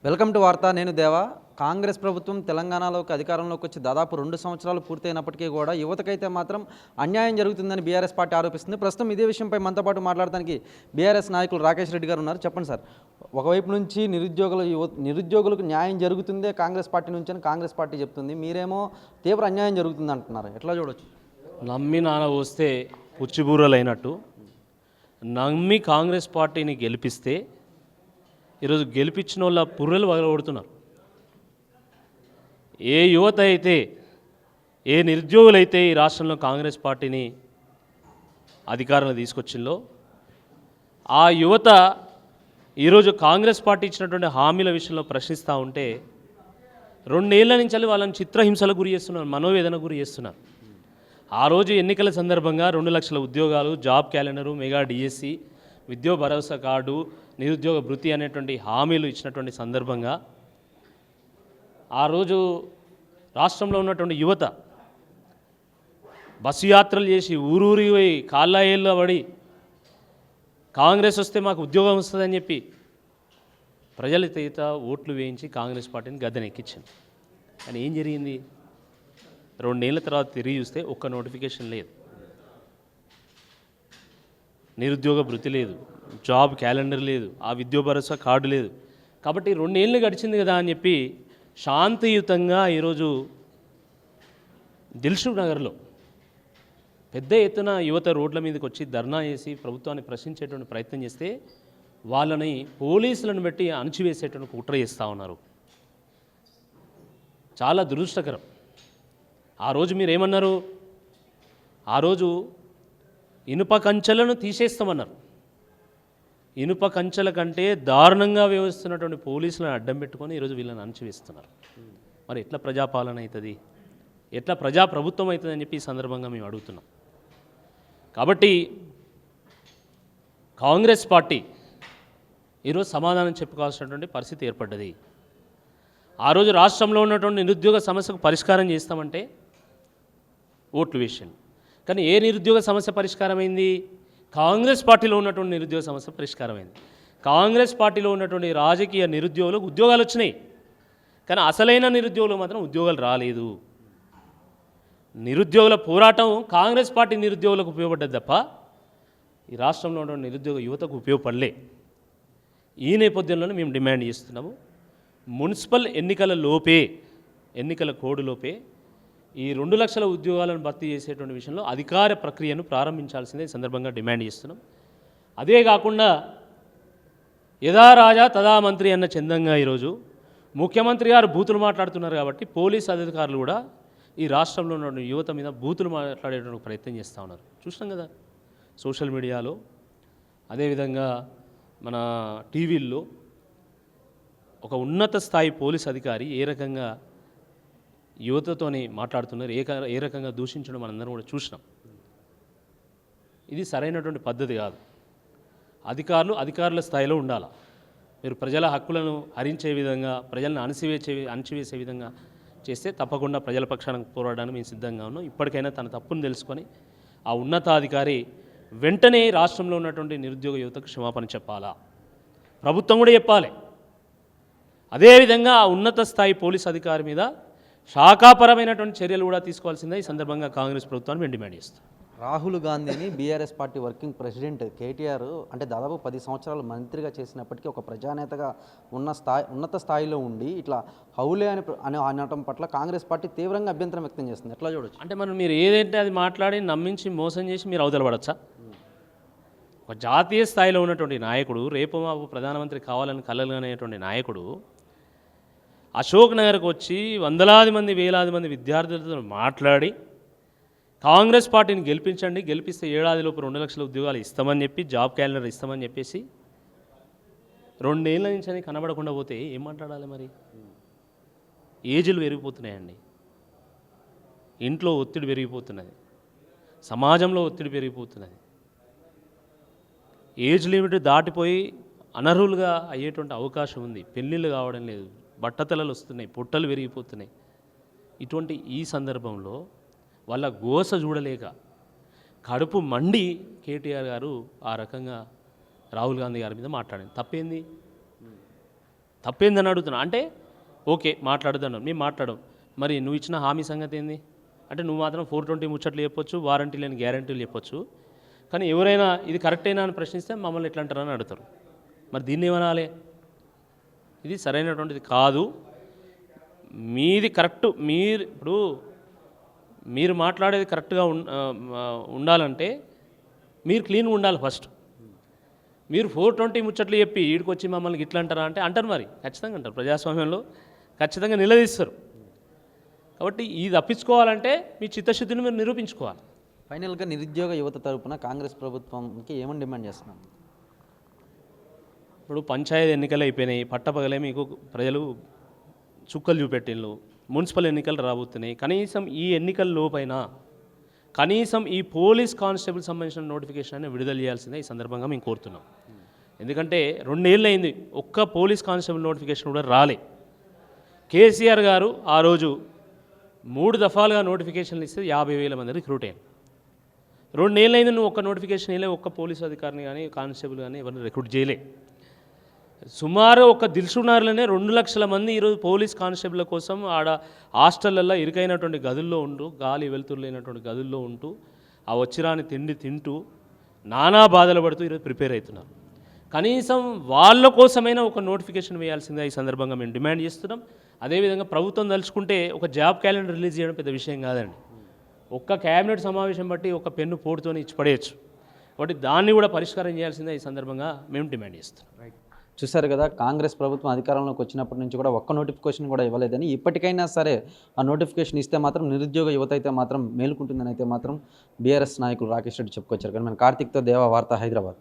Welcome to వార్త. నేను దేవా. కాంగ్రెస్ ప్రభుత్వం తెలంగాణలోకి అధికారంలోకి వచ్చి దాదాపు 2 సంవత్సరాలు పూర్తయినప్పటికీ కూడా యువతకైతే మాత్రం అన్యాయం జరుగుతుందని బీఆర్ఎస్ పార్టీ ఆరోపిస్తుంది. ప్రస్తుతం ఇదే విషయంపై మనతో పాటు మాట్లాడడానికి బీఆర్ఎస్ నాయకులు రాకేష్ రెడ్డి గారు ఉన్నారు. చెప్పండి సార్, ఒకవైపు నుంచి నిరుద్యోగులకు న్యాయం జరుగుతుందే కాంగ్రెస్ పార్టీ నుంచి అని కాంగ్రెస్ పార్టీ చెప్తుంది. మీరేమో తీవ్ర అన్యాయం జరుగుతుంది అంటున్నారు. ఎట్లా చూడొచ్చు? నమ్మి నాన్న వస్తే పుచ్చిబూరలైనట్టు నమ్మి కాంగ్రెస్ పార్టీని గెలిపిస్తే ఈరోజు గెలిపించిన వాళ్ళ పుర్రెలు వగలగొడుతున్నారు. ఏ యువత అయితే, ఏ నిరుద్యోగులైతే ఈ రాష్ట్రంలో కాంగ్రెస్ పార్టీని అధికారంలో తీసుకొచ్చిందో ఆ యువత ఈరోజు కాంగ్రెస్ పార్టీ ఇచ్చినటువంటి హామీల విషయంలో ప్రశ్నిస్తూ ఉంటే 2 ఏళ్ల నుంచి వాళ్ళని చిత్రహింసలకు గురి చేస్తున్నారు, మనోవేదన గురి చేస్తున్నారు. ఆ రోజు ఎన్నికల సందర్భంగా 2 లక్షల ఉద్యోగాలు, జాబ్ క్యాలెండరు, మెగా డిఎస్సి, విద్యా భరోసా కార్డు, నిరుద్యోగ భృతి అనేటువంటి హామీలు ఇచ్చినటువంటి సందర్భంగా ఆ రోజు రాష్ట్రంలో ఉన్నటువంటి యువత బస్సు యాత్రలు చేసి ఊరూరి పోయి కాళ్ళ ఏళ్ళ పడి కాంగ్రెస్ వస్తే మాకు ఉద్యోగం వస్తుందని చెప్పి ప్రజల చేత ఓట్లు వేయించి కాంగ్రెస్ పార్టీని గద్దెనెక్కించింది. కానీ ఏం జరిగింది? 2 ఏళ్ల తర్వాత తిరిగి చూస్తే ఒక్క నోటిఫికేషన్ లేదు, నిరుద్యోగ భృతి లేదు, జాబ్ క్యాలెండర్ లేదు, ఆ విద్యా భరోసా కార్డు లేదు. కాబట్టి 2 ఏళ్ళు గడిచింది కదా అని చెప్పి శాంతియుతంగా ఈరోజు దిల్సుఖ్ నగర్లో పెద్ద ఎత్తున యువత రోడ్ల మీదకి వచ్చి ధర్నా చేసి ప్రభుత్వాన్ని ప్రశ్నించేటువంటి ప్రయత్నం చేస్తే వాళ్ళని పోలీసులను బట్టి అణచివేసేటువంటి కుట్ర చేస్తూ ఉన్నారు. చాలా దురదృష్టకరం. ఆ రోజు మీరేమన్నారు? ఆ రోజు ఇనుప కంచెలను తీసేస్తామన్నారు. ఇనుప కంచెల కంటే దారుణంగా వ్యవహరిస్తున్నటువంటి పోలీసులను అడ్డం పెట్టుకొని ఈరోజు వీళ్ళని అణచివేస్తున్నారు. మరి ఎట్లా ప్రజాపాలన అవుతుంది, ఎట్లా ప్రజాప్రభుత్వం అవుతుంది అని చెప్పి ఈ సందర్భంగా మేము అడుగుతున్నాం. కాబట్టి కాంగ్రెస్ పార్టీ ఈరోజు సమాధానం చెప్పుకోవాల్సినటువంటి పరిస్థితి ఏర్పడ్డది. ఆ రోజు రాష్ట్రంలో ఉన్నటువంటి నిరుద్యోగ సమస్యకు పరిష్కారం చేస్తామంటే ఓట్లు వేసింది. కానీ ఏ నిరుద్యోగ సమస్య పరిష్కారమైంది? కాంగ్రెస్ పార్టీలో ఉన్నటువంటి నిరుద్యోగ సమస్య పరిష్కారమైంది. కాంగ్రెస్ పార్టీలో ఉన్నటువంటి రాజకీయ నిరుద్యోగులకు ఉద్యోగాలు వచ్చినాయి, కానీ అసలైన నిరుద్యోగులకు మాత్రం ఉద్యోగాలు రాలేదు. నిరుద్యోగుల పోరాటం కాంగ్రెస్ పార్టీ నిరుద్యోగులకు ఉపయోగపడ్డది తప్ప ఈ రాష్ట్రంలో ఉన్న నిరుద్యోగ యువతకు ఉపయోగపడలే. ఈ నేపథ్యంలోనే మేము డిమాండ్ చేస్తున్నాము, మున్సిపల్ ఎన్నికల కోడ్ లోపే ఈ 2 లక్షల ఉద్యోగాలను భర్తీ చేసేటువంటి విషయంలో అధికార ప్రక్రియను ప్రారంభించాల్సిందే ఈ సందర్భంగా డిమాండ్ చేస్తున్నాం. అదే కాకుండా యథా రాజా తదా మంత్రి అన్న చందంగా ఈరోజు ముఖ్యమంత్రి గారు బూతులు మాట్లాడుతున్నారు కాబట్టి పోలీస్ అధికారులు కూడా ఈ రాష్ట్రంలో ఉన్న యువత మీద బూతులు మాట్లాడేటువంటి ప్రయత్నం చేస్తూ ఉన్నారు. చూసినాం కదా సోషల్ మీడియాలో, అదేవిధంగా మన టీవీల్లో ఒక ఉన్నత స్థాయి పోలీస్ అధికారి ఏ రకంగా యువతతోని మాట్లాడుతున్నారు, ఏ రకంగా దూషించడం మనందరం కూడా చూసినాం. ఇది సరైనటువంటి పద్ధతి కాదు. అధికారుల స్థాయిలో ఉండాలి. మీరు ప్రజల హక్కులను హరించే విధంగా, ప్రజలను అణచివేసే విధంగా చేస్తే తప్పకుండా ప్రజల పక్షాన పోరాడడానికి మేము సిద్ధంగా ఉన్నాం. ఇప్పటికైనా తన తప్పును తెలుసుకొని ఆ ఉన్నతాధికారి వెంటనే రాష్ట్రంలో ఉన్నటువంటి నిరుద్యోగ యువతకు క్షమాపణ చెప్పాలా, ప్రభుత్వం కూడా చెప్పాలి. అదేవిధంగా ఆ ఉన్నత స్థాయి పోలీస్ అధికారి మీద శాఖాపరమైనటువంటి చర్యలు కూడా తీసుకోవాల్సిందే ఈ సందర్భంగా కాంగ్రెస్ ప్రభుత్వాన్ని మేము డిమాండ్ చేస్తాం. రాహుల్ గాంధీని BRS party working president KTR అంటే దాదాపు 10 సంవత్సరాలు మంత్రిగా చేసినప్పటికీ ఒక ప్రజానేతగా ఉన్నత స్థాయిలో ఉండి ఇట్లా హౌలే అని అనటం పట్ల కాంగ్రెస్ పార్టీ తీవ్రంగా అభ్యంతరం వ్యక్తం చేస్తుంది. ఎట్లా చూడొచ్చు? అంటే మీరు ఏదైతే అది మాట్లాడి నమ్మించి మోసం చేసి మీరు అవతల పడచ్చా? ఒక జాతీయ స్థాయిలో ఉన్నటువంటి నాయకుడు, రేపు మాపు ప్రధానమంత్రి కావాలని కలలుగనేటువంటి నాయకుడు అశోక్ నగర్కి వచ్చి వందలాది మంది వేలాది మంది విద్యార్థులతో మాట్లాడి కాంగ్రెస్ పార్టీని గెలిపిస్తే ఏడాదిలోపు 2 లక్షల ఉద్యోగాలు ఇస్తామని చెప్పి, జాబ్ క్యాలెండర్ ఇస్తామని చెప్పేసి 2 ఏళ్ళ నుంచి అని కనబడకుండా పోతే ఏం మాట్లాడాలి? మరి ఏజ్లు పెరిగిపోతున్నాయండి, ఇంట్లో ఒత్తిడి పెరిగిపోతున్నది, సమాజంలో ఒత్తిడి పెరిగిపోతున్నది. ఏజ్ లిమిట్ దాటిపోయి అనర్హులుగా అయ్యేటువంటి అవకాశం ఉంది. పెళ్ళిళ్ళు కావడం లేదు, బట్టతలలు వస్తున్నాయి, పొట్టలు పెరిగిపోతున్నాయి. ఇటువంటి ఈ సందర్భంలో వాళ్ళ గోస చూడలేక కడుపు మండి కేటీఆర్ గారు ఆ రకంగా రాహుల్ గాంధీ గారి మీద మాట్లాడింది. తప్పేంది? తప్పేందని అడుగుతున్నా. అంటే ఓకే మాట్లాడదాను, మేము మాట్లాడడం. మరి నువ్వు ఇచ్చిన హామీ సంగతి ఏంది? అంటే నువ్వు మాత్రం 420 ముచ్చట్లు చెప్పొచ్చు, వారంటీ లేని గ్యారంటీలు చెప్పొచ్చు, కానీ ఎవరైనా ఇది కరెక్టేనా అని ప్రశ్నిస్తే మమ్మల్ని ఎట్లా అంటారని అడుగుతారు. మరి దీన్ని ఏమనాలి? ఇది సరైనటువంటిది కాదు. మీది కరెక్ట్, మీరు మాట్లాడేది కరెక్ట్గా ఉండాలంటే మీరు క్లీన్గా ఉండాలి ఫస్ట్. మీరు 420 ముచ్చట్లు చెప్పి ఈడికి వచ్చి మమ్మల్ని ఇట్లా అంటారా అంటే అంటారు, మరి ఖచ్చితంగా అంటారు. ప్రజాస్వామ్యంలో ఖచ్చితంగా నిలదీస్తారు. కాబట్టి ఇది తప్పించుకోవాలంటే మీ చిత్తశుద్ధిని మీరు నిరూపించుకోవాలి. ఫైనల్గా నిరుద్యోగ యువత తరపున కాంగ్రెస్ ప్రభుత్వంకి ఏమని డిమాండ్ చేస్తున్నాం? ఇప్పుడు పంచాయతీ ఎన్నికలు అయిపోయినాయి, పట్టపగలే మీకు ప్రజలు చుక్కలు చూపెట్టిళ్ళు. మున్సిపల్ ఎన్నికలు రాబోతున్నాయి. కనీసం ఈ ఎన్నికల లోపైన కనీసం ఈ పోలీస్ కానిస్టేబుల్ సంబంధించిన నోటిఫికేషన్ అనేది విడుదల చేయాల్సిందే ఈ సందర్భంగా మేము కోరుతున్నాం. ఎందుకంటే 2 ఏళ్ళు అయింది, ఒక్క పోలీస్ కానిస్టేబుల్ నోటిఫికేషన్ కూడా రాలే. కేసీఆర్ గారు ఆ రోజు 3 దఫాలుగా నోటిఫికేషన్లు ఇస్తే 50,000 మంది రిక్రూట్ అయ్యారు. 2 ఏళ్ళు అయింది, నువ్వు ఒక్క నోటిఫికేషన్ వేయలే, ఒక్క పోలీస్ అధికారిని కానీ కానిస్టేబుల్ కానీ ఎవరిని రిక్రూట్ చేయలే. సుమారు ఒక దిల్సుఖ్నగర్లోనే 2 లక్షల మంది ఈరోజు పోలీస్ కానిస్టేబుల్ కోసం ఆడ హాస్టళ్ళల్లో ఇరుకైనటువంటి గదుల్లో ఉంటూ, గాలి వెలుతురు లేనటువంటి గదుల్లో ఉంటూ, ఆ వచ్చిరాని తిండి తింటూ నానా బాధలు పడుతూ ఈరోజు ప్రిపేర్ అవుతున్నారు. కనీసం వాళ్ళ కోసమైనా ఒక నోటిఫికేషన్ వేయాల్సిందే ఈ సందర్భంగా మేము డిమాండ్ చేస్తున్నాం. అదేవిధంగా ప్రభుత్వం తలుచుకుంటే ఒక జాబ్ క్యాలెండర్ రిలీజ్ చేయడం పెద్ద విషయం కాదండి. ఒక్క క్యాబినెట్ సమావేశం బట్టి ఒక పెన్ను పోటుతోనే ఇచ్చి పడేయచ్చు. కాబట్టి దాన్ని కూడా పరిష్కారం చేయాల్సిందే ఈ సందర్భంగా మేము డిమాండ్ చేస్తున్నాం. చూశారు కదా, కాంగ్రెస్ ప్రభుత్వం అధికారంలోకి వచ్చినప్పటి నుంచి కూడా ఒక్క నోటిఫికేషన్ కూడా ఇవ్వలేదని, ఇప్పటికైనా సరే ఆ నోటిఫికేషన్ ఇస్తే మాత్రం నిరుద్యోగ యువత అయితే మాత్రం మేలుకుంటుందని అయితే మాత్రం బీఆర్ఎస్ నాయకులు రాకేష్ రెడ్డి చెప్పుకొచ్చారు. కానీ మన కార్తీక్తో దేవా వార్త, హైదరాబాద్.